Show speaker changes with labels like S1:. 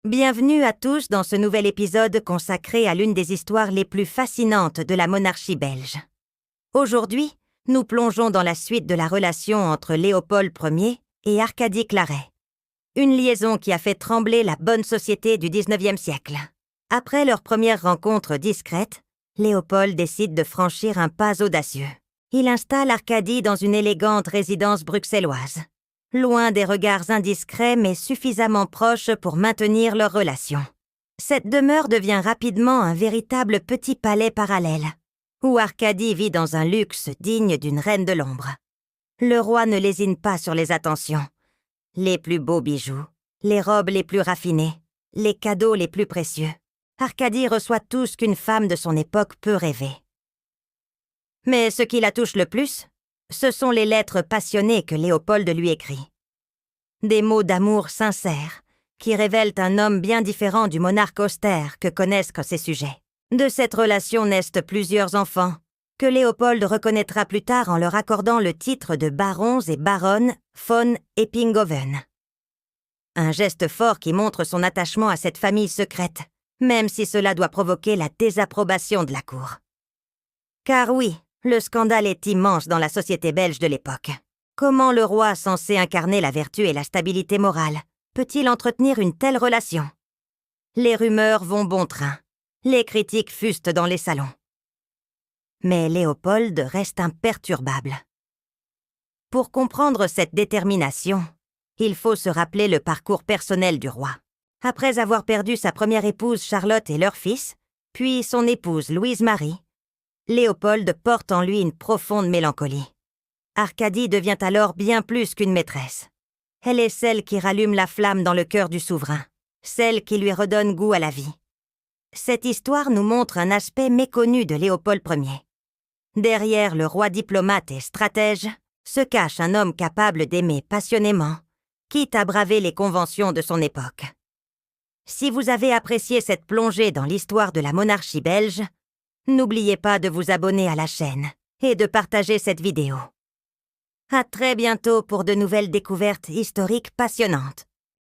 S1: Bienvenue à tous dans ce nouvel épisode consacré à l'une des histoires les plus fascinantes de la monarchie belge. Aujourd'hui, nous plongeons dans la suite de la relation entre Léopold Ier et Arcadie Claret. Une liaison qui a fait trembler la bonne société du XIXe siècle. Après leur première rencontre discrète, Léopold décide de franchir un pas audacieux. Il installe Arcadie dans une élégante résidence bruxelloise. Loin des regards indiscrets mais suffisamment proches pour maintenir leur relation. Cette demeure devient rapidement un véritable petit palais parallèle, où Arcadie vit dans un luxe digne d'une reine de l'ombre. Le roi ne lésine pas sur les attentions. Les plus beaux bijoux, les robes les plus raffinées, les cadeaux les plus précieux. Arcadie reçoit tout ce qu'une femme de son époque peut rêver. Mais ce qui la touche le plus, ce sont les lettres passionnées que Léopold lui écrit. Des mots d'amour sincères, qui révèlent un homme bien différent du monarque austère que connaissent ses sujets. De cette relation naissent plusieurs enfants, que Léopold reconnaîtra plus tard en leur accordant le titre de barons et baronnes von Eppinghoven. Un geste fort qui montre son attachement à cette famille secrète, même si cela doit provoquer la désapprobation de la cour. Car oui, le scandale est immense dans la société belge de l'époque. Comment le roi, censé incarner la vertu et la stabilité morale, peut-il entretenir une telle relation? Les rumeurs vont bon train. Les critiques fustent dans les salons. Mais Léopold reste imperturbable. Pour comprendre cette détermination, il faut se rappeler le parcours personnel du roi. Après avoir perdu sa première épouse Charlotte et leur fils, puis son épouse Louise-Marie, Léopold porte en lui une profonde mélancolie. Arcadie devient alors bien plus qu'une maîtresse. Elle est celle qui rallume la flamme dans le cœur du souverain, celle qui lui redonne goût à la vie. Cette histoire nous montre un aspect méconnu de Léopold Ier. Derrière le roi diplomate et stratège se cache un homme capable d'aimer passionnément, quitte à braver les conventions de son époque. Si vous avez apprécié cette plongée dans l'histoire de la monarchie belge, n'oubliez pas de vous abonner à la chaîne et de partager cette vidéo. À très bientôt pour de nouvelles découvertes historiques passionnantes.